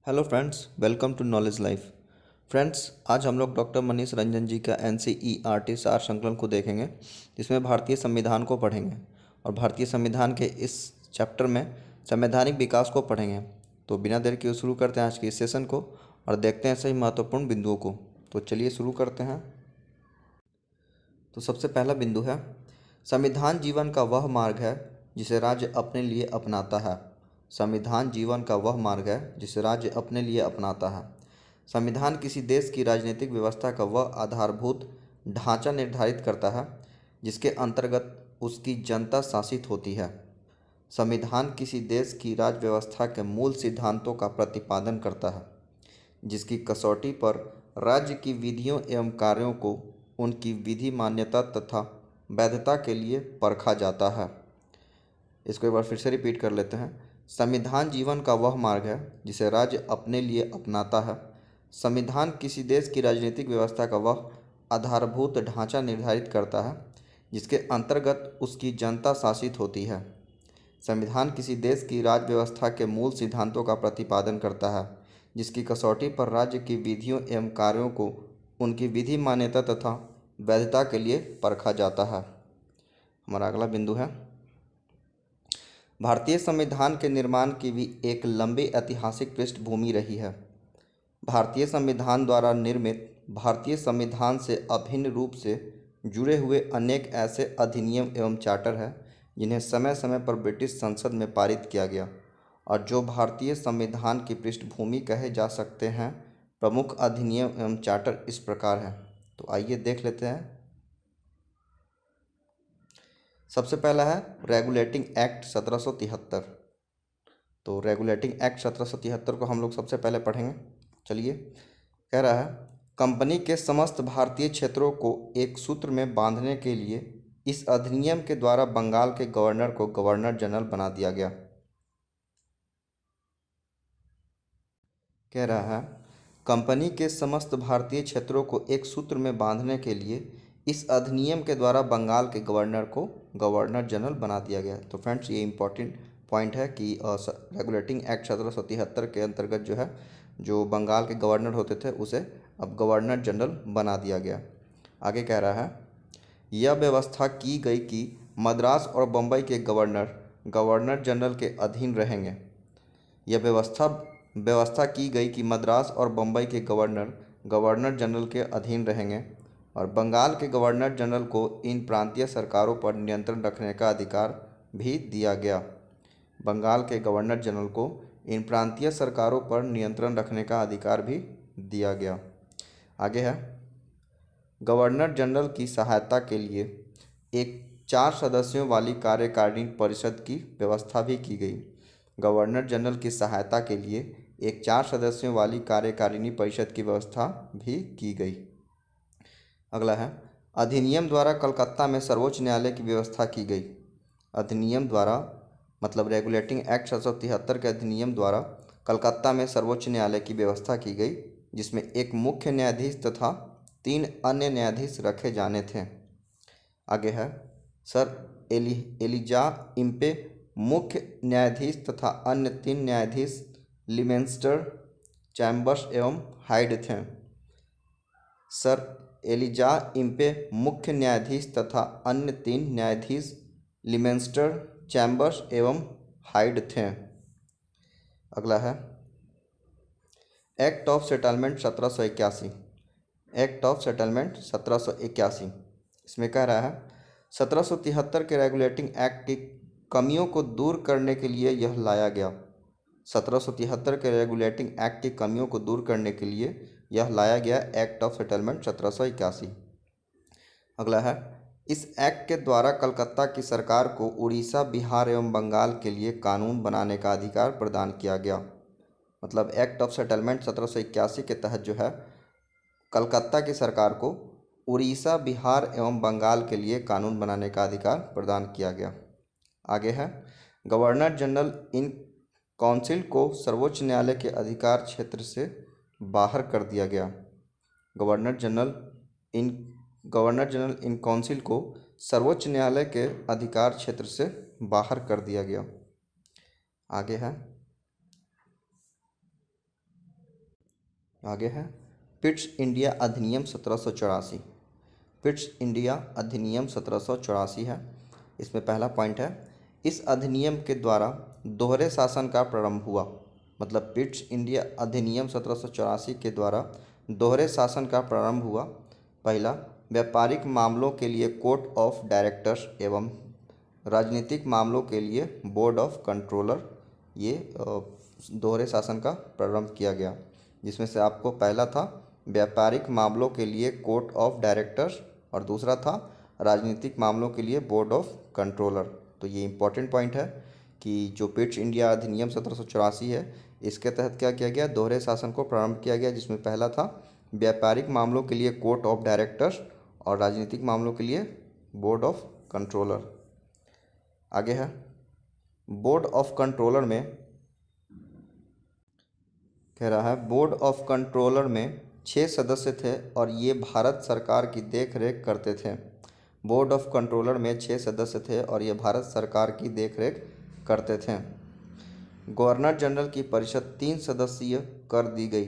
Hello friends, welcome to knowledge life. Friends, आज हम लोग डॉक्टर मनीष रंजन जी का NCERT सार संकलन को देखेंगे, जिसमें भारतीय संविधान को पढ़ेंगे और भारतीय संविधान के इस चैप्टर में संवैधानिक विकास को पढ़ेंगे। तो बिना देर के शुरू करते हैं आज के इस सेशन को और देखते हैं सही महत्वपूर्ण बिंदुओं को। तो चलिए शुरू करते हैं। तो सबसे पहला बिंदु है, संविधान जीवन का वह मार्ग है जिसे राज्य अपने लिए अपनाता है। संविधान जीवन का वह मार्ग है जिसे राज्य अपने लिए अपनाता है। संविधान किसी देश की राजनीतिक व्यवस्था का वह आधारभूत ढांचा निर्धारित करता है जिसके अंतर्गत उसकी जनता शासित होती है। संविधान किसी देश की राज्य व्यवस्था के मूल सिद्धांतों का प्रतिपादन करता है, जिसकी कसौटी पर राज्य की विधियों एवं कार्यों को उनकी विधि मान्यता तथा वैधता के लिए परखा जाता है। इसको एक बार फिर से रिपीट कर लेते हैं। संविधान जीवन का वह मार्ग है जिसे राज्य अपने लिए अपनाता है। संविधान किसी देश की राजनीतिक व्यवस्था का वह आधारभूत ढांचा निर्धारित करता है जिसके अंतर्गत उसकी जनता शासित होती है। संविधान किसी देश की राज्य व्यवस्था के मूल सिद्धांतों का प्रतिपादन करता है, जिसकी कसौटी पर राज्य की विधियों एवं कार्यों को उनकी विधि मान्यता तथा वैधता के लिए परखा जाता है। हमारा अगला बिंदु है, भारतीय संविधान के निर्माण की भी एक लंबी ऐतिहासिक पृष्ठभूमि रही है। भारतीय संविधान द्वारा निर्मित भारतीय संविधान से अभिन्न रूप से जुड़े हुए अनेक ऐसे अधिनियम एवं चार्टर हैं जिन्हें समय समय पर ब्रिटिश संसद में पारित किया गया और जो भारतीय संविधान की पृष्ठभूमि कहे जा सकते हैं। प्रमुख अधिनियम एवं चार्टर इस प्रकार हैं। तो आइए देख लेते हैं। सबसे पहला है रेगुलेटिंग एक्ट 1773। तो रेगुलेटिंग एक्ट 1773 को हम लोग सबसे पहले पढ़ेंगे। चलिए, कह रहा है, कंपनी के समस्त भारतीय क्षेत्रों को एक सूत्र में बांधने के लिए इस अधिनियम के द्वारा बंगाल के गवर्नर को गवर्नर जनरल बना दिया गया। कह रहा है, कंपनी के समस्त भारतीय क्षेत्रों को एक सूत्र में बांधने के लिए इस अधिनियम के द्वारा बंगाल के गवर्नर को गवर्नर जनरल बना दिया गया। तो फ्रेंड्स, ये इम्पॉर्टेंट पॉइंट है कि रेगुलेटिंग एक्ट 1773 के अंतर्गत जो है, जो बंगाल के गवर्नर होते थे उसे अब गवर्नर जनरल बना दिया गया। आगे कह रहा है, यह व्यवस्था की गई कि मद्रास और बम्बई के गवर्नर गवर्नर जनरल के अधीन रहेंगे। यह व्यवस्था की गई कि मद्रास और बम्बई के गवर्नर गवर्नर जनरल के अधीन रहेंगे और बंगाल के गवर्नर जनरल को इन प्रांतीय सरकारों पर नियंत्रण रखने का अधिकार भी दिया गया। बंगाल के गवर्नर जनरल को इन प्रांतीय सरकारों पर नियंत्रण रखने का अधिकार भी दिया गया। आगे है, गवर्नर जनरल की सहायता के लिए एक 4 सदस्यों वाली कार्यकारिणी परिषद की व्यवस्था भी की गई। गवर्नर जनरल की सहायता के लिए एक 4 सदस्यों वाली कार्यकारिणी परिषद की व्यवस्था भी की गई। अगला है, अधिनियम द्वारा कलकत्ता में सर्वोच्च न्यायालय की व्यवस्था की गई। अधिनियम द्वारा मतलब रेगुलेटिंग एक्ट 1773 के अधिनियम द्वारा कलकत्ता में सर्वोच्च न्यायालय की व्यवस्था की गई, जिसमें एक मुख्य न्यायाधीश तथा 3 अन्य न्यायाधीश रखे जाने थे। आगे है, सर एलिजा इम्पे मुख्य न्यायाधीश तथा अन्य 3 न्यायाधीश लिमेंस्टर, चैम्बर्स एवं हाइड थे। सर एलिजा इम्पे मुख्य न्यायाधीश तथा अन्य 3 न्यायाधीश लिमेंस्टर, चैम्बर्स एवं हाइड थे। अगला है, act of settlement 1781। Act of settlement 1781 इसमें कह रहा है, 1773 के रेगुलेटिंग एक्ट की कमियों को दूर करने के लिए यह लाया गया। 1773 के रेगुलेटिंग एक्ट की कमियों को दूर करने के लिए यह लाया गया एक्ट ऑफ सेटलमेंट 1781। अगला है, इस एक्ट के द्वारा कलकत्ता की सरकार को उड़ीसा, बिहार एवं बंगाल के लिए कानून बनाने का अधिकार प्रदान किया गया। मतलब एक्ट ऑफ सेटलमेंट 1781 के तहत जो है, कलकत्ता की सरकार को उड़ीसा, बिहार एवं बंगाल के लिए कानून बनाने का अधिकार प्रदान किया गया। आगे है, गवर्नर जनरल इन काउंसिल को सर्वोच्च न्यायालय के अधिकार क्षेत्र से बाहर कर दिया गया। गवर्नर जनरल इन काउंसिल को सर्वोच्च न्यायालय के अधिकार क्षेत्र से बाहर कर दिया गया। आगे है, आगे है पिट्स इंडिया अधिनियम 1784। पिट्स इंडिया अधिनियम 1784 है। इसमें पहला पॉइंट है, इस अधिनियम के द्वारा दोहरे शासन का प्रारंभ हुआ। मतलब पिट्स इंडिया अधिनियम 1784 के द्वारा दोहरे शासन का प्रारंभ हुआ। पहला, व्यापारिक मामलों के लिए कोर्ट ऑफ डायरेक्टर्स एवं राजनीतिक मामलों के लिए बोर्ड ऑफ कंट्रोलर, ये दोहरे शासन का प्रारंभ किया गया। जिसमें से आपको पहला था व्यापारिक मामलों के लिए कोर्ट ऑफ डायरेक्टर्स और दूसरा था राजनीतिक मामलों के लिए बोर्ड ऑफ कंट्रोलर। तो ये इम्पॉर्टेंट पॉइंट है कि जो पिट्स इंडिया अधिनियम 1784 है, इसके तहत क्या किया गया, दोहरे शासन को प्रारंभ किया गया। जिसमें पहला था व्यापारिक मामलों के लिए कोर्ट ऑफ डायरेक्टर्स और राजनीतिक मामलों के लिए बोर्ड ऑफ कंट्रोलर। आगे है बोर्ड ऑफ कंट्रोलर में कह रहा है, बोर्ड ऑफ कंट्रोलर में 6 सदस्य थे और ये भारत सरकार की देख रेख करते थे। बोर्ड ऑफ कंट्रोलर में 6 सदस्य थे और ये भारत सरकार की देख रेख करते थे। गवर्नर जनरल की परिषद 3 सदस्यीय कर दी गई।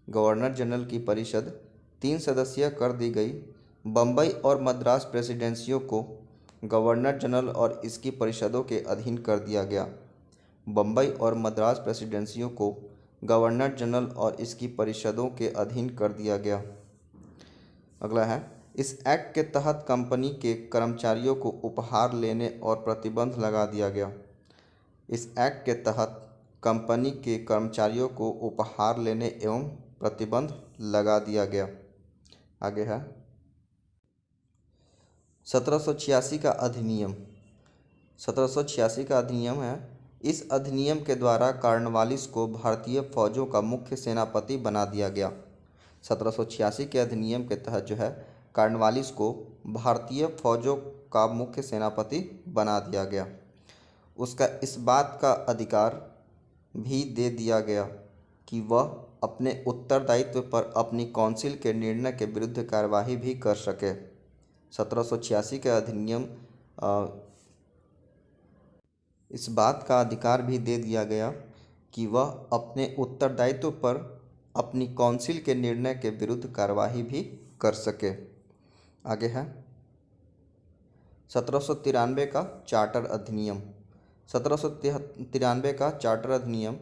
गवर्नर जनरल की परिषद 3 सदस्यीय कर दी गई। बम्बई और मद्रास प्रेसिडेंसियों को गवर्नर जनरल और इसकी परिषदों के अधीन कर दिया गया। बम्बई और मद्रास प्रेसिडेंसियों को गवर्नर जनरल और इसकी परिषदों के अधीन कर दिया गया। अगला है, इस एक्ट के तहत कंपनी के कर्मचारियों को उपहार लेने और प्रतिबंध लगा दिया गया। इस एक्ट के तहत कंपनी के कर्मचारियों को उपहार लेने एवं प्रतिबंध लगा दिया गया। आगे है 1786 का अधिनियम। 1786 का अधिनियम है। इस अधिनियम के द्वारा कॉर्नवालिस को भारतीय फौजों का मुख्य सेनापति बना दिया गया। 1786 के अधिनियम के तहत जो है कॉर्नवालिस को भारतीय फौजों का मुख्य सेनापति बना दिया गया। उसका इस बात का अधिकार भी दे दिया गया कि वह अपने उत्तरदायित्व पर अपनी काउंसिल के निर्णय के विरुद्ध कार्यवाही भी कर सके। 1786 के अधिनियम इस बात का अधिकार भी दे दिया गया कि वह अपने उत्तरदायित्व पर अपनी काउंसिल के निर्णय के विरुद्ध कार्यवाही भी कर सके। आगे है 1793 का चार्टर अधिनियम। 1793 का चार्टर अधिनियम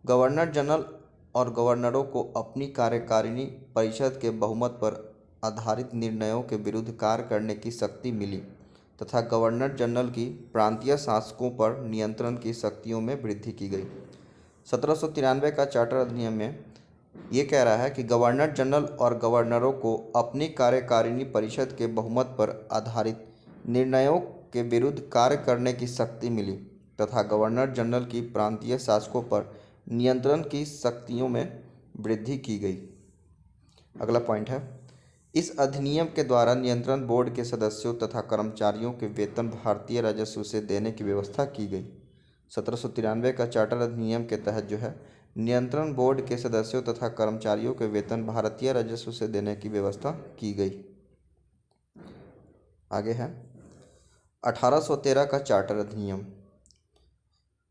गवर्नर जनरल और गवर्नरों को अपनी कार्यकारिणी परिषद के बहुमत पर आधारित निर्णयों के विरुद्ध कार्य करने की शक्ति मिली तथा गवर्नर जनरल की प्रांतीय शासकों पर नियंत्रण की शक्तियों में वृद्धि की गई। 1793 का चार्टर अधिनियम में ये कह रहा है कि गवर्नर जनरल और गवर्नरों को अपनी कार्यकारिणी परिषद के बहुमत पर आधारित निर्णयों के विरुद्ध कार्य करने की शक्ति मिली तथा गवर्नर जनरल की प्रांतीय शासकों पर नियंत्रण की शक्तियों में वृद्धि की गई। अगला पॉइंट है, इस अधिनियम के द्वारा नियंत्रण बोर्ड के सदस्यों तथा कर्मचारियों के वेतन भारतीय राजस्व से देने की व्यवस्था की गई। 1793 का चार्टर अधिनियम के तहत जो है नियंत्रण बोर्ड के सदस्यों तथा कर्मचारियों के वेतन भारतीय राजस्व से देने की व्यवस्था की गई। आगे है 1813 का चार्टर अधिनियम।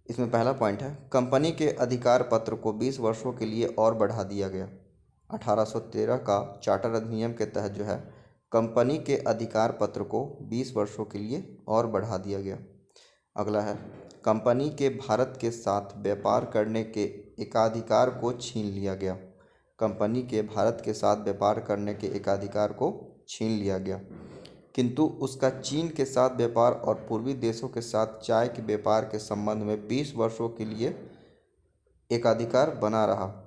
इसमें पहला पॉइंट है, कंपनी के अधिकार पत्र को 20 वर्षों के लिए और बढ़ा दिया गया। 1813 का चार्टर अधिनियम के तहत जो है कंपनी के अधिकार पत्र को 20 वर्षों के लिए और बढ़ा दिया गया। अगला है, कंपनी के भारत के साथ व्यापार करने के एकाधिकार को छीन लिया गया। कंपनी के भारत के साथ व्यापार करने के एकाधिकार को छीन लिया गया, किंतु उसका चीन के साथ व्यापार और पूर्वी देशों के साथ चाय के व्यापार के संबंध में 20 वर्षों के लिए एकाधिकार बना रहा।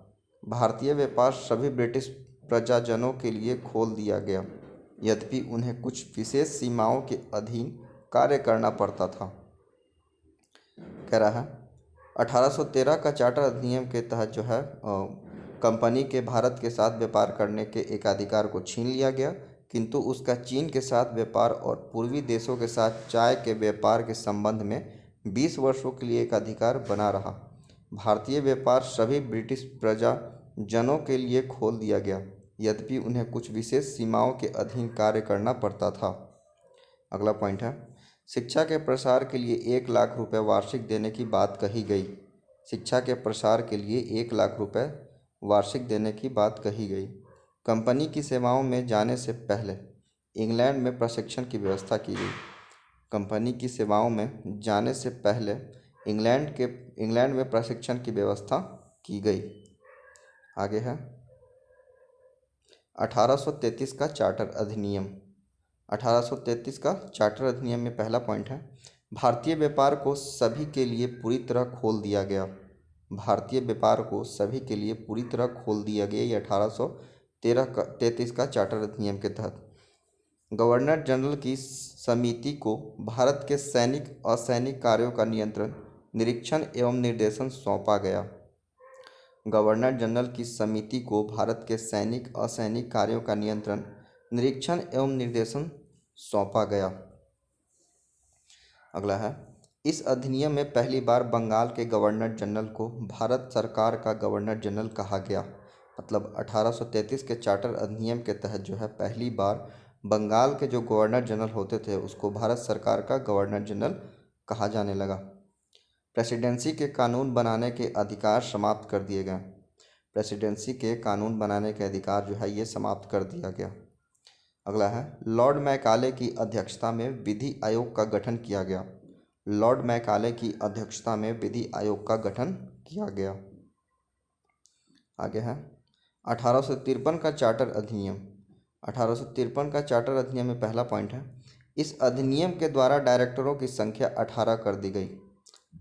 भारतीय व्यापार सभी ब्रिटिश प्रजाजनों के लिए खोल दिया गया, यद्यपि उन्हें कुछ विशेष सीमाओं के अधीन कार्य करना पड़ता था। कह रहा है 1813 का चार्टर अधिनियम के तहत जो है कंपनी के भारत के साथ व्यापार करने के एकाधिकार को छीन लिया गया, किंतु उसका चीन के साथ व्यापार और पूर्वी देशों के साथ चाय के व्यापार के संबंध में 20 वर्षों के लिए एक अधिकार बना रहा। भारतीय व्यापार सभी ब्रिटिश प्रजाजनों के लिए खोल दिया गया, यद्यपि उन्हें कुछ विशेष सीमाओं के अधीन कार्य करना पड़ता था। अगला पॉइंट है, शिक्षा के प्रसार के लिए 1 लाख रुपए वार्षिक देने की बात कही गई। शिक्षा के प्रसार के लिए 1 लाख रुपए वार्षिक देने की बात कही गई। कंपनी की सेवाओं में जाने से पहले इंग्लैंड में प्रशिक्षण की व्यवस्था की गई। कंपनी की सेवाओं में जाने से पहले इंग्लैंड में प्रशिक्षण की व्यवस्था की गई। आगे है 1833 का चार्टर अधिनियम। 1833 का चार्टर अधिनियम में पहला पॉइंट है, भारतीय व्यापार को सभी के लिए पूरी तरह खोल दिया गया। भारतीय व्यापार को सभी के लिए पूरी तरह खोल दिया गया। ये 1833 का चार्टर अधिनियम के तहत गवर्नर जनरल की समिति को भारत के सैनिक असैनिक कार्यों का नियंत्रण, निरीक्षण एवं निर्देशन सौंपा गया। गवर्नर जनरल की समिति को भारत के सैनिक असैनिक कार्यों का नियंत्रण, निरीक्षण एवं निर्देशन सौंपा गया। अगला है, इस अधिनियम में पहली बार बंगाल के गवर्नर जनरल को भारत सरकार का गवर्नर जनरल कहा गया। मतलब 1833 के चार्टर अधिनियम के तहत जो है पहली बार बंगाल के जो गवर्नर जनरल होते थे उसको भारत सरकार का गवर्नर जनरल कहा जाने लगा। प्रेसिडेंसी के कानून बनाने के अधिकार समाप्त कर दिए गए। प्रेसिडेंसी के कानून बनाने के अधिकार जो है ये समाप्त कर दिया गया। अगला है, लॉर्ड मैकाले की अध्यक्षता में विधि आयोग का गठन किया गया। लॉर्ड मैकाले की अध्यक्षता में विधि आयोग का गठन किया गया। आगे है 1853 का चार्टर अधिनियम। 1853 का चार्टर अधिनियम में पहला पॉइंट है, इस अधिनियम के द्वारा डायरेक्टरों की संख्या 18 कर दी गई।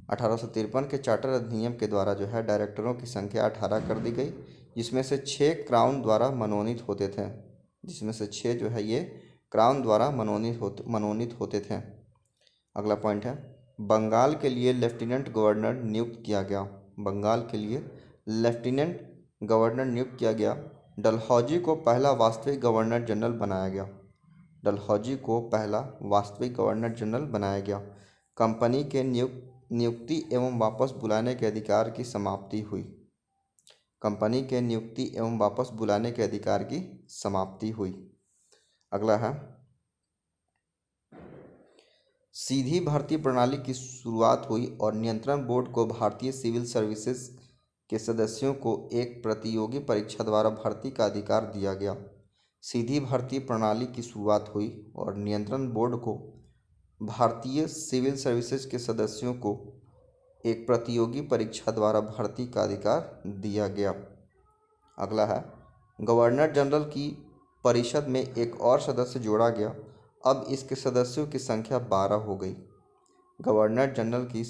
1853 के चार्टर अधिनियम के द्वारा जो है डायरेक्टरों की संख्या 18 कर दी गई, जिसमें से 6 क्राउन द्वारा मनोनीत होते थे। जिसमें से 6 जो है ये क्राउन द्वारा मनोनीत होते थे। अगला पॉइंट है, बंगाल के लिए लेफ्टिनेंट गवर्नर नियुक्त किया गया। बंगाल के लिए लेफ्टिनेंट गवर्नर नियुक्त किया गया। डलहौजी को पहला वास्तविक गवर्नर जनरल बनाया गया। डलहौजी को पहला वास्तविक गवर्नर जनरल बनाया गया। कंपनी के नियुक्ति एवं वापस बुलाने के अधिकार की समाप्ति हुई। कंपनी के नियुक्ति एवं वापस बुलाने के अधिकार की समाप्ति हुई। अगला है, सीधी भर्ती प्रणाली की शुरुआत हुई और नियंत्रण बोर्ड को भारतीय सिविल सर्विसेज के सदस्यों को एक प्रतियोगी परीक्षा द्वारा भर्ती का अधिकार दिया गया। सीधी भर्ती प्रणाली की शुरुआत हुई और नियंत्रण बोर्ड को भारतीय सिविल सर्विसेज के सदस्यों को एक प्रतियोगी परीक्षा द्वारा भर्ती का अधिकार दिया गया। अगला है, गवर्नर जनरल की परिषद में एक और सदस्य जोड़ा गया। अब इसके सदस्यों की संख्या 12 हो गई। गवर्नर जनरल की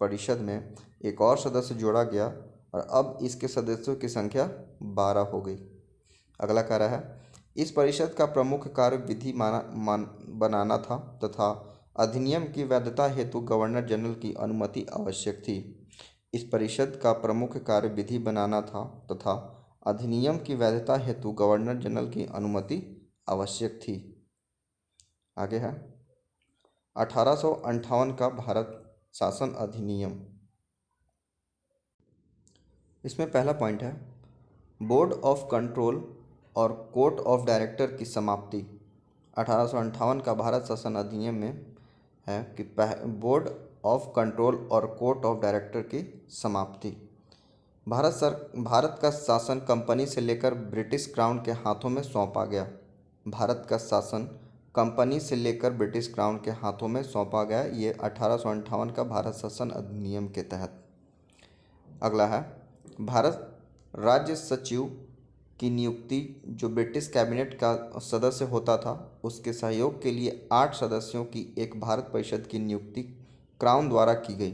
परिषद में एक और सदस्य जोड़ा गया और अब इसके सदस्यों की संख्या 12 हो गई। अगला कह रहा है, इस परिषद का प्रमुख कार्य विधि बनाना था तथा अधिनियम की वैधता हेतु गवर्नर जनरल की अनुमति आवश्यक थी। इस परिषद का प्रमुख कार्य विधि बनाना था तथा अधिनियम की वैधता हेतु गवर्नर जनरल की अनुमति आवश्यक थी। आगे है 1858 का भारत शासन अधिनियम। इसमें पहला पॉइंट है, बोर्ड ऑफ कंट्रोल और कोर्ट ऑफ डायरेक्टर की समाप्ति। 1858 का भारत शासन अधिनियम में है कि बोर्ड ऑफ कंट्रोल और कोर्ट ऑफ डायरेक्टर की समाप्ति। भारत का शासन कंपनी से लेकर ब्रिटिश क्राउन के हाथों में सौंपा गया। भारत का शासन कंपनी से लेकर ब्रिटिश क्राउन के हाथों में सौंपा गया। ये 1858 का भारत शासन अधिनियम के तहत। अगला है, भारत राज्य सचिव की नियुक्ति जो ब्रिटिश कैबिनेट का सदस्य होता था उसके सहयोग के लिए 8 सदस्यों की एक भारत परिषद की नियुक्ति क्राउन द्वारा की गई।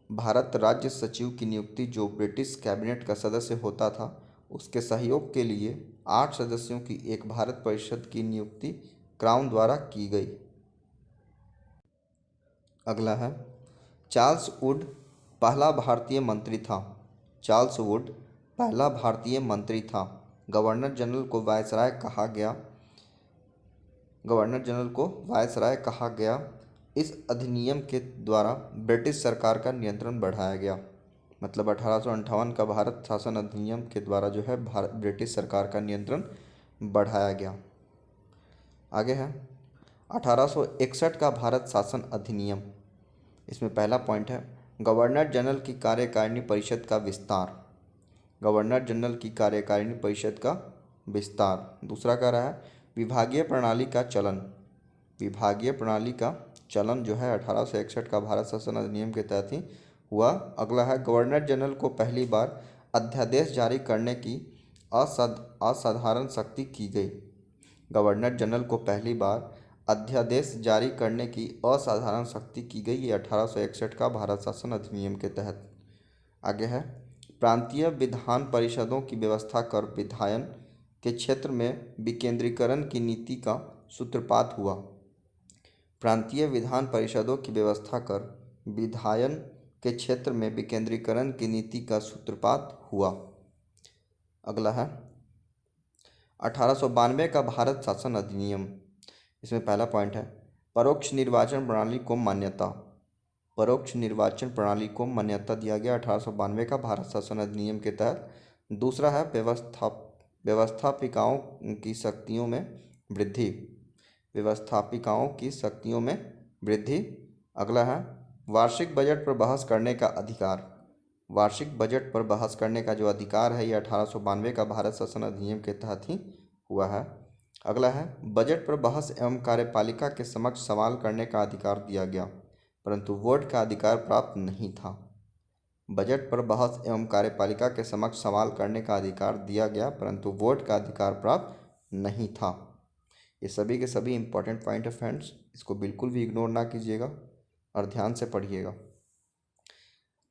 भारत राज्य सचिव की नियुक्ति जो ब्रिटिश कैबिनेट का सदस्य होता था उसके सहयोग के लिए 8 सदस्यों की एक भारत परिषद की नियुक्ति क्राउन द्वारा की गई। अगला है, चार्ल्स वुड पहला भारतीय मंत्री था। चार्ल्स वुड पहला भारतीय मंत्री था। गवर्नर जनरल को वायसराय कहा गया। गवर्नर जनरल को वायसराय कहा गया। इस अधिनियम के द्वारा ब्रिटिश सरकार का नियंत्रण बढ़ाया गया। मतलब 1858 का भारत शासन अधिनियम के द्वारा जो है ब्रिटिश सरकार का नियंत्रण बढ़ाया गया। आगे है 1861 का भारत शासन अधिनियम। इसमें पहला पॉइंट है, गवर्नर जनरल की कार्यकारिणी परिषद का विस्तार। गवर्नर जनरल की कार्यकारिणी परिषद का विस्तार। दूसरा कह रहा है विभागीय प्रणाली का चलन। विभागीय प्रणाली का चलन जो है 1861 का भारत शासन अधिनियम के तहत ही हुआ। अगला है गवर्नर जनरल को पहली बार अध्यादेश जारी करने की असाधारण शक्ति की गई। गवर्नर जनरल को पहली बार अध्यादेश जारी करने की असाधारण शक्ति की गई, ये 1861 का भारत शासन अधिनियम के तहत। आगे है प्रांतीय विधान परिषदों की व्यवस्था कर विधायन के क्षेत्र में विकेंद्रीकरण की नीति का सूत्रपात हुआ। प्रांतीय विधान परिषदों की व्यवस्था कर विधायन के क्षेत्र में विकेंद्रीकरण की नीति का सूत्रपात हुआ। अगला है 1892 का भारत शासन अधिनियम। इसमें पहला पॉइंट है परोक्ष निर्वाचन प्रणाली को मान्यता। परोक्ष निर्वाचन प्रणाली को मान्यता दिया गया 1892 का भारत शासन अधिनियम के तहत। दूसरा है व्यवस्थापिकाओं की शक्तियों में वृद्धि। व्यवस्थापिकाओं की शक्तियों में वृद्धि। अगला है वार्षिक बजट पर बहस करने का अधिकार। वार्षिक बजट पर बहस करने का जो अधिकार है ये 1892 का भारत शासन अधिनियम के तहत ही हुआ है। अगला है बजट पर बहस एवं कार्यपालिका के समक्ष सवाल करने का अधिकार दिया गया, परंतु वोट का अधिकार प्राप्त नहीं था। बजट पर बहस एवं कार्यपालिका के समक्ष सवाल करने का अधिकार दिया गया, परंतु वोट का अधिकार प्राप्त नहीं था। ये सभी के सभी इंपॉर्टेंट पॉइंट है फ्रेंड्स, इसको बिल्कुल भी इग्नोर ना कीजिएगा और ध्यान से पढ़िएगा।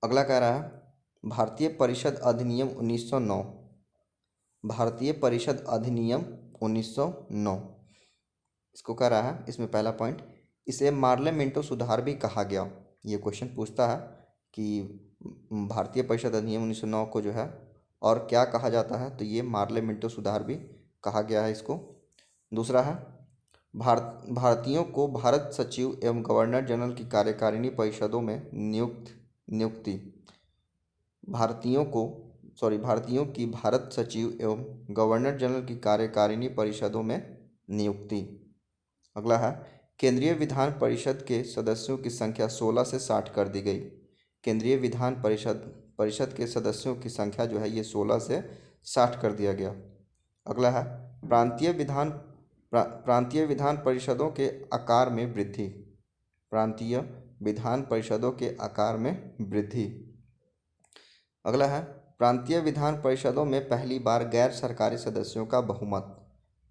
अगला कह रहा है भारतीय परिषद अधिनियम 1909। भारतीय परिषद अधिनियम 1909 इसको कह रहा है, इसमें पहला पॉइंट इसे मार्ले मिंटो सुधार भी कहा गया। ये क्वेश्चन पूछता है कि भारतीय परिषद अधिनियम 1909 को जो है और क्या कहा जाता है, तो ये मार्ले मिंटो सुधार भी कहा गया है इसको। दूसरा है भारतीयों को भारत सचिव एवं गवर्नर जनरल की कार्यकारिणी परिषदों में नियुक्ति। भारतीयों की भारत सचिव एवं गवर्नर जनरल की कार्यकारिणी परिषदों में नियुक्ति। अगला है केंद्रीय विधान परिषद के सदस्यों की संख्या 16 से 60 कर दी गई। केंद्रीय विधान परिषद के सदस्यों की संख्या जो है ये 16 से 60 कर दिया गया। अगला है प्रांतीय विधान परिषदों के आकार में वृद्धि। प्रांतीय विधान परिषदों के आकार में वृद्धि। अगला है प्रांतीय विधान परिषदों में पहली बार गैर सरकारी सदस्यों का बहुमत।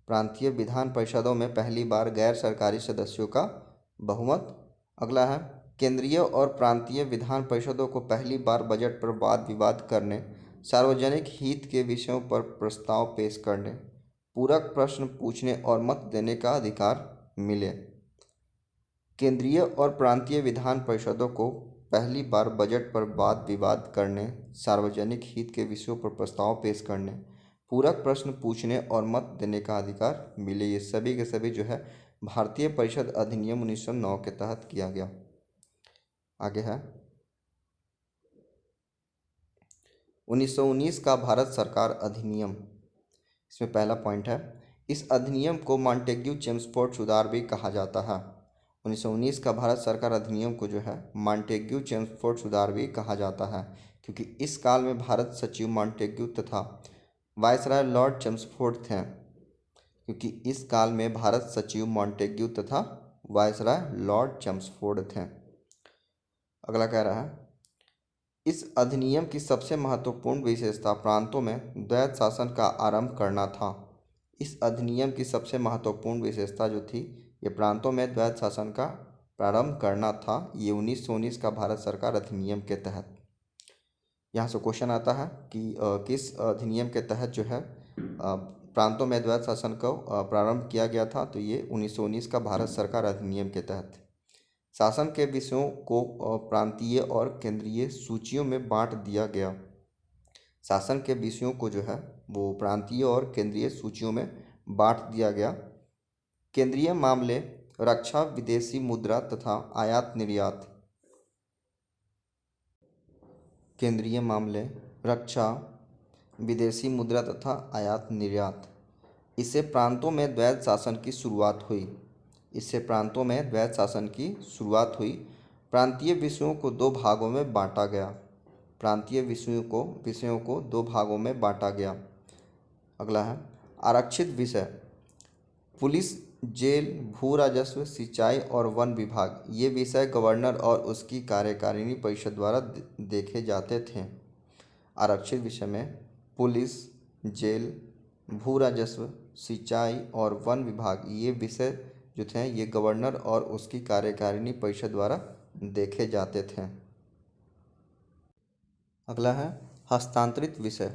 प्रांतीय विधान परिषदों में पहली बार गैर सरकारी सदस्यों का बहुमत। अगला है केंद्रीय और प्रांतीय विधान परिषदों को पहली बार बजट पर वाद विवाद करने, सार्वजनिक हित के विषयों पर प्रस्ताव पेश करने, पूरक प्रश्न पूछने और मत देने का अधिकार मिले। केंद्रीय और प्रांतीय विधान परिषदों को पहली बार बजट पर वाद विवाद करने, सार्वजनिक हित के विषयों पर प्रस्ताव पेश करने, पूरक प्रश्न पूछने और मत देने का अधिकार मिले। ये सभी के सभी जो है भारतीय परिषद अधिनियम 1909 के तहत किया गया। आगे है 1919 का भारत सरकार अधिनियम। इसमें पहला पॉइंट है इस अधिनियम को मॉन्टेग्यू चेम्सफोर्ड सुधार भी कहा जाता है। 1919 का भारत सरकार अधिनियम को जो है मॉन्टेग्यू चेम्सफोर्ड सुधार भी कहा जाता है, क्योंकि इस काल में भारत सचिव मॉन्टेग्यू तथा वायसराय लॉर्ड चेम्सफोर्ड थे। क्योंकि इस काल में भारत सचिव मॉन्टेग्यू तथा वायसराय लॉर्ड चेम्सफोर्ड थे। अगला कह रहा है इस अधिनियम की सबसे महत्वपूर्ण विशेषता प्रांतों में द्वैत शासन का आरंभ करना था। इस अधिनियम की सबसे महत्वपूर्ण विशेषता जो थी ये प्रांतों में द्वैत शासन का प्रारंभ करना था। ये 1919 का भारत सरकार अधिनियम के तहत। यहाँ से क्वेश्चन आता है कि किस अधिनियम के तहत जो है प्रांतों में द्वैत शासन को प्रारंभ किया गया था, तो ये 1919 का भारत सरकार अधिनियम के तहत। शासन के विषयों को प्रांतीय और केंद्रीय सूचियों में बांट दिया गया। शासन के विषयों को जो है वो प्रांतीय और केंद्रीय सूचियों में बांट दिया गया। केंद्रीय मामले रक्षा, विदेशी मुद्रा तथा आयात निर्यात। केंद्रीय मामले रक्षा, विदेशी मुद्रा तथा आयात निर्यात। इससे प्रांतों में द्वैत शासन की शुरुआत हुई। इससे प्रांतों में द्वैत शासन की शुरुआत हुई। प्रांतीय विषयों को दो भागों में बांटा गया। प्रांतीय विषयों को दो भागों में बांटा गया। अगला है आरक्षित विषय। पुलिस, जेल, भू राजस्व, सिंचाई और वन विभाग ये विषय गवर्नर और उसकी कार्यकारिणी परिषद द्वारा देखे जाते थे। आरक्षित विषय में पुलिस, जेल, भू राजस्व, सिंचाई और वन विभाग ये विषय जो थे ये गवर्नर और उसकी कार्यकारिणी परिषद द्वारा देखे जाते थे। अगला है हस्तांतरित विषय।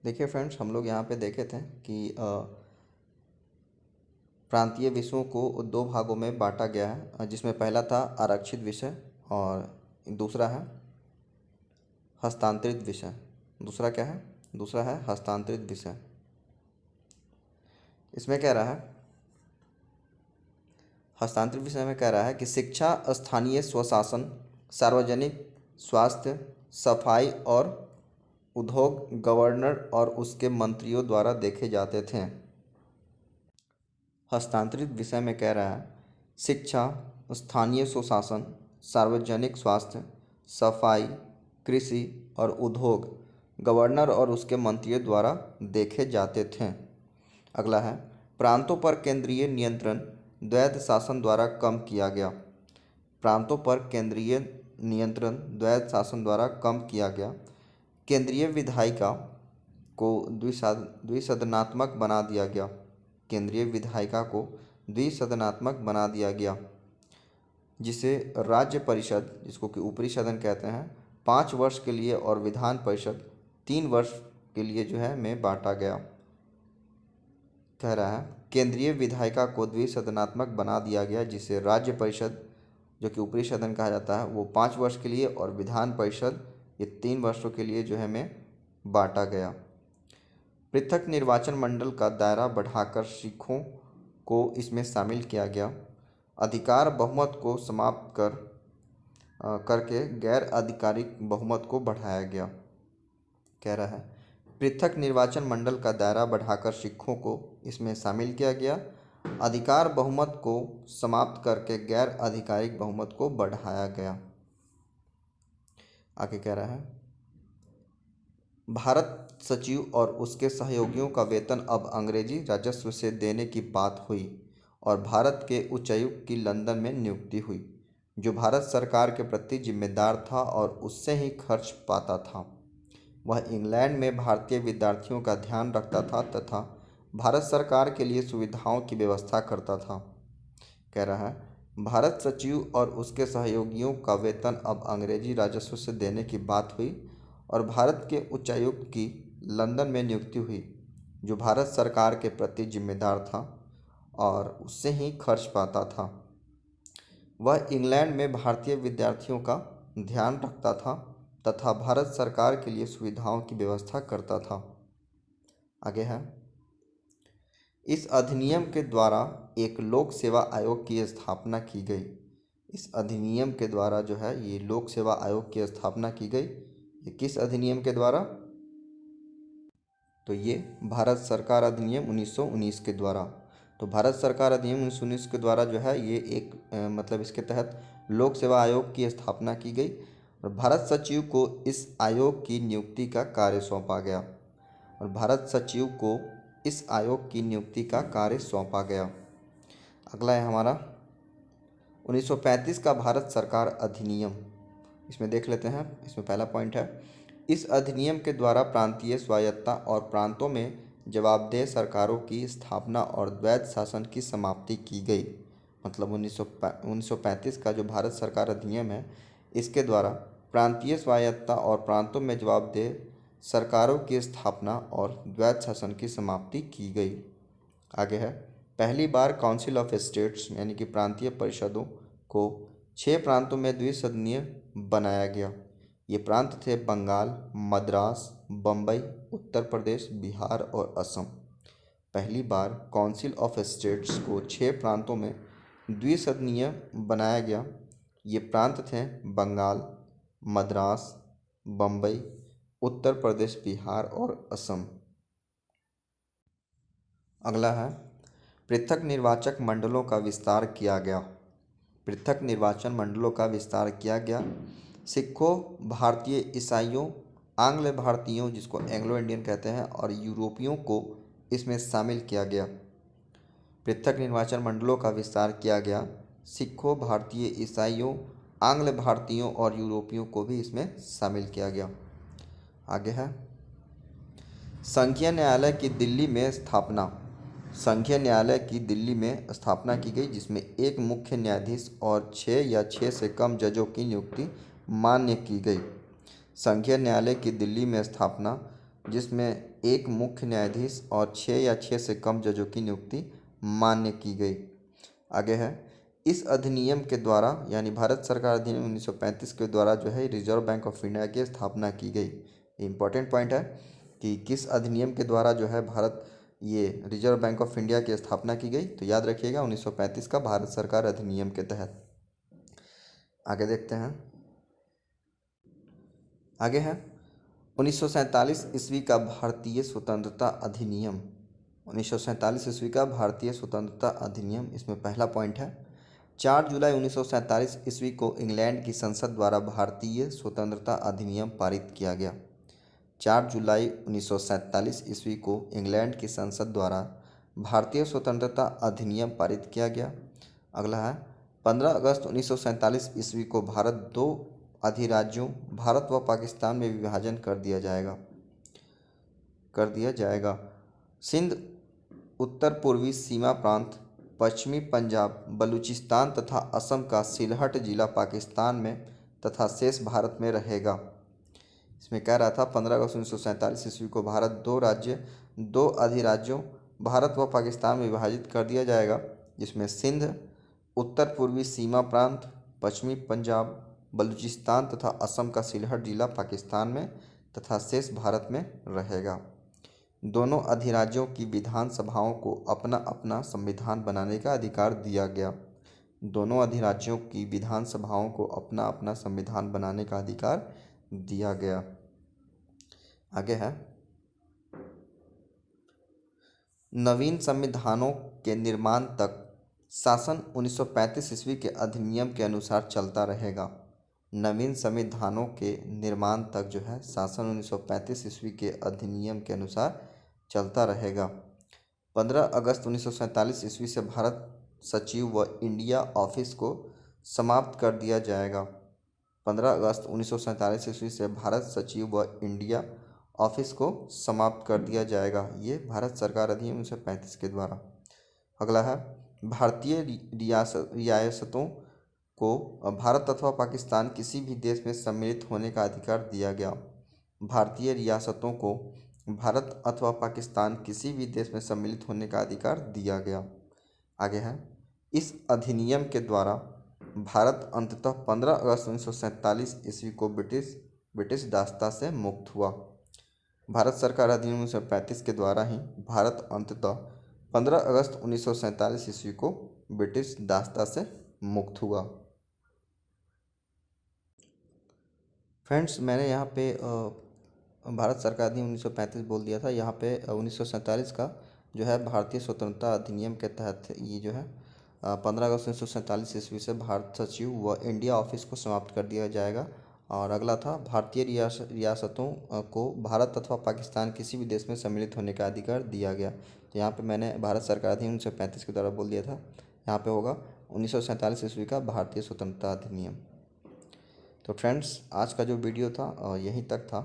देखिए फ्रेंड्स, हम लोग यहाँ पे देखे थे कि प्रांतीय विषयों को दो भागों में बांटा गया है, जिसमें पहला था आरक्षित विषय और दूसरा है हस्तांतरित विषय। दूसरा क्या है? दूसरा है हस्तांतरित विषय। इसमें कह रहा है, हस्तांतरित विषय में कह रहा है कि शिक्षा, स्थानीय स्वशासन, सार्वजनिक स्वास्थ्य, सफाई और उद्योग गवर्नर और उसके मंत्रियों द्वारा देखे जाते थे। हस्तांतरित विषय में कह रहा है शिक्षा, स्थानीय स्वशासन, सार्वजनिक स्वास्थ्य, सफाई, कृषि और उद्योग गवर्नर और उसके मंत्रियों द्वारा देखे जाते थे। अगला है प्रांतों पर केंद्रीय नियंत्रण द्वैध शासन द्वारा कम किया गया। प्रांतों पर केंद्रीय नियंत्रण द्वैध शासन द्वारा कम किया गया। केंद्रीय विधायिका को द्विसदनात्मक बना दिया गया। केंद्रीय विधायिका को द्विसदनात्मक बना दिया गया, जिसे राज्य परिषद, जिसको कि ऊपरी सदन कहते हैं, 5 वर्ष के लिए और विधान परिषद 3 वर्ष के लिए जो है में बांटा गया। कह रहा है केंद्रीय विधायिका को द्विसदनात्मक बना दिया गया, जिसे राज्य परिषद, जो कि ऊपरी सदन कहा जाता है, वो 5 वर्ष के लिए और विधान परिषद ये 3 वर्षों के लिए जो है में बांटा गया। पृथक निर्वाचन मंडल का दायरा बढ़ाकर सिखों को इसमें शामिल किया गया। अधिकार बहुमत को समाप्त करके गैर आधिकारिक बहुमत को बढ़ाया गया। कह रहा है पृथक निर्वाचन मंडल का दायरा बढ़ाकर सिखों को इसमें शामिल किया गया। अधिकार बहुमत को समाप्त करके गैर आधिकारिक बहुमत को बढ़ाया गया। आगे कह रहा है भारत सचिव और उसके सहयोगियों का वेतन अब अंग्रेजी राजस्व से देने की बात हुई और भारत के उच्चायुक्त की लंदन में नियुक्ति हुई, जो भारत सरकार के प्रति जिम्मेदार था और उससे ही खर्च पाता था। वह इंग्लैंड में भारतीय विद्यार्थियों का ध्यान रखता था तथा भारत सरकार के लिए सुविधाओं की व्यवस्था करता था। कह रहा है भारत सचिव और उसके सहयोगियों का वेतन अब अंग्रेजी राजस्व से देने की बात हुई और भारत के उच्चायुक्त की लंदन में नियुक्ति हुई, जो भारत सरकार के प्रति जिम्मेदार था और उससे ही खर्च पाता था। वह इंग्लैंड में भारतीय विद्यार्थियों का ध्यान रखता था तथा भारत सरकार के लिए सुविधाओं की व्यवस्था करता था। आगे है इस अधिनियम के द्वारा एक लोक सेवा आयोग की स्थापना की गई। इस अधिनियम के द्वारा जो है ये लोक सेवा आयोग की स्थापना की गई। ये किस अधिनियम के द्वारा? तो ये भारत सरकार अधिनियम 1919 के द्वारा। तो भारत सरकार अधिनियम 1919 के द्वारा जो है ये एक मतलब इसके तहत लोक सेवा आयोग की स्थापना की गई और भारत सचिव को इस आयोग की नियुक्ति का कार्य सौंपा गया। और भारत सचिव को इस आयोग की नियुक्ति का कार्य सौंपा गया। अगला है हमारा 1935 का भारत सरकार अधिनियम। इसमें देख लेते हैं। इसमें पहला पॉइंट है इस अधिनियम के द्वारा प्रांतीय स्वायत्तता और प्रांतों में जवाबदेह सरकारों की स्थापना और द्वैध शासन की समाप्ति की गई। मतलब 1935 का जो भारत सरकार अधिनियम है, इसके द्वारा प्रांतीय स्वायत्तता और प्रांतों में जवाबदेह सरकारों की स्थापना और द्वैध शासन की समाप्ति की गई। आगे है पहली बार काउंसिल ऑफ स्टेट्स यानी कि प्रांतीय परिषदों को 6 प्रांतों में द्विसदनीय बनाया गया। ये प्रांत थे बंगाल, मद्रास, बम्बई, उत्तर प्रदेश, बिहार और असम। पहली बार काउंसिल ऑफ स्टेट्स को 6 प्रांतों में द्विसदनीय बनाया गया। ये प्रांत थे बंगाल, मद्रास, बम्बई, उत्तर प्रदेश, बिहार और असम। अगला है पृथक निर्वाचक मंडलों का विस्तार किया गया। पृथक निर्वाचन मंडलों का विस्तार किया गया। सिखों, भारतीय ईसाइयों, आंग्ल भारतीयों जिसको एंग्लो इंडियन कहते हैं और यूरोपियों को इसमें शामिल किया गया। पृथक निर्वाचन मंडलों का विस्तार किया गया। सिखों, भारतीय ईसाइयों, आंग्ल भारतीयों और यूरोपियों को भी इसमें शामिल किया गया। आगे है संघीय न्यायालय की दिल्ली में स्थापना। संघीय न्यायालय की दिल्ली में स्थापना की गई जिसमें एक मुख्य न्यायाधीश और 6 या 6 से कम जजों की नियुक्ति मान्य की गई। संघीय न्यायालय की दिल्ली में स्थापना जिसमें एक मुख्य न्यायाधीश और 6 या 6 से कम जजों की नियुक्ति मान्य की गई। आगे है इस अधिनियम के द्वारा यानी भारत सरकार अधिनियम 1935 के द्वारा जो है रिजर्व बैंक ऑफ इंडिया की स्थापना की गई। इम्पोर्टेंट पॉइंट है कि किस अधिनियम के द्वारा जो है भारत ये रिजर्व बैंक ऑफ इंडिया की स्थापना की गई, तो याद रखिएगा 1935 का भारत सरकार अधिनियम के तहत। आगे देखते हैं। आगे है 1947 ईस्वी का भारतीय स्वतंत्रता अधिनियम। 1947 ईस्वी का भारतीय स्वतंत्रता अधिनियम, इसमें पहला पॉइंट है 4 जुलाई 1947 ईस्वी को इंग्लैंड की संसद द्वारा भारतीय स्वतंत्रता अधिनियम पारित किया गया। 4 जुलाई 1947 ईस्वी को इंग्लैंड की संसद द्वारा भारतीय स्वतंत्रता अधिनियम पारित किया गया। अगला है 15 अगस्त 1947 ईस्वी को भारत दो अधिराज्यों भारत व पाकिस्तान में विभाजन कर दिया जाएगा। सिंध उत्तर पूर्वी सीमा प्रांत, पश्चिमी पंजाब, बलूचिस्तान तथा असम का सिलहट जिला पाकिस्तान में तथा शेष भारत में रहेगा। इसमें कह रहा था 15 अगस्त 1947 ईस्वी को भारत दो अधिराज्यों भारत व पाकिस्तान में विभाजित कर दिया जाएगा, जिसमें सिंध उत्तर पूर्वी सीमा प्रांत, पश्चिमी पंजाब, बलूचिस्तान तथा असम का सिलहट जिला पाकिस्तान में तथा शेष भारत में रहेगा। दोनों अधिराज्यों की विधानसभाओं को अपना अपना संविधान बनाने का अधिकार दिया गया। दोनों अधिराज्यों की विधानसभाओं को अपना अपना संविधान बनाने का अधिकार दिया गया। आगे है नवीन संविधानों के निर्माण तक शासन 1935 ईस्वी के अधिनियम के अनुसार चलता रहेगा। नवीन संविधानों के निर्माण तक जो है शासन 1935 ईस्वी के अधिनियम के अनुसार चलता रहेगा। 15 अगस्त 1947 ईस्वी से भारत सचिव व इंडिया ऑफिस को समाप्त कर दिया जाएगा। 15 अगस्त 1947 ईस्वी से भारत सचिव व इंडिया ऑफिस को समाप्त कर दिया जाएगा। ये भारत सरकार अधिनियम 1935 के द्वारा। अगला है भारतीय रियासतों को भारत अथवा पाकिस्तान किसी भी देश में सम्मिलित होने का अधिकार दिया गया। भारतीय रियासतों को भारत अथवा पाकिस्तान किसी भी देश में सम्मिलित होने का अधिकार दिया गया। आगे है इस अधिनियम के द्वारा भारत अंततः 15 अगस्त 1947 ईस्वी को ब्रिटिश दासता से मुक्त हुआ। भारत सरकार अधिनियम 1935 के द्वारा ही भारत अंततः 15 अगस्त 1947 ईस्वी को ब्रिटिश दासता से मुक्त हुआ। फ्रेंड्स, मैंने यहाँ पे भारत सरकार अधिनियम 1935 बोल दिया था। यहाँ पे 1947 का जो है भारतीय स्वतंत्रता अधिनियम के तहत ये जो है 15 अगस्त 1947 ईस्वी से भारत सचिव व इंडिया ऑफिस को समाप्त कर दिया जाएगा। और अगला था भारतीय रियासतों को भारत अथवा पाकिस्तान किसी भी देश में सम्मिलित होने का अधिकार दिया गया। तो यहाँ पे मैंने भारत सरकार अधिनियम 1935 के द्वारा बोल दिया था। यहाँ पे होगा 1947 ईस्वी का भारतीय स्वतंत्रता अधिनियम। तो फ्रेंड्स, आज का जो वीडियो था यहीं तक था।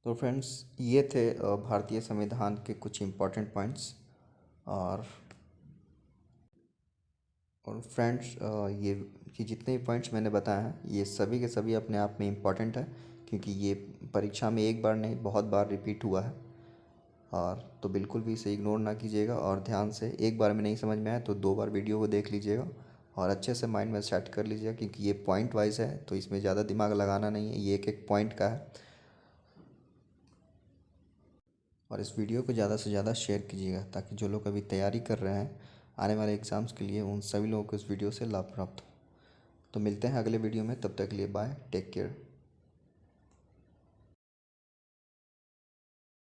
तो फ्रेंड्स, ये थे भारतीय संविधान के कुछ इम्पोर्टेंट पॉइंट्स। और फ्रेंड्स, ये जितने भी पॉइंट्स मैंने बताए हैं ये सभी के सभी अपने आप में इम्पॉर्टेंट है, क्योंकि ये परीक्षा में एक बार नहीं बहुत बार रिपीट हुआ है। और तो बिल्कुल भी इसे इग्नोर ना कीजिएगा और ध्यान से एक बार में नहीं समझ में आए तो 2 बार वीडियो को देख लीजिएगा और अच्छे से माइंड में सेट कर लीजिएगा, क्योंकि ये पॉइंट वाइज है तो इसमें ज़्यादा दिमाग लगाना नहीं है, ये एक एक पॉइंट का है। और इस वीडियो को ज़्यादा से ज़्यादा शेयर कीजिएगा ताकि जो लोग अभी तैयारी कर रहे हैं आने वाले एग्ज़ाम्स के लिए उन सभी लोगों को इस वीडियो से लाभ प्राप्त हो। तो मिलते हैं अगले वीडियो में, तब तक के लिए बाय, टेक केयर।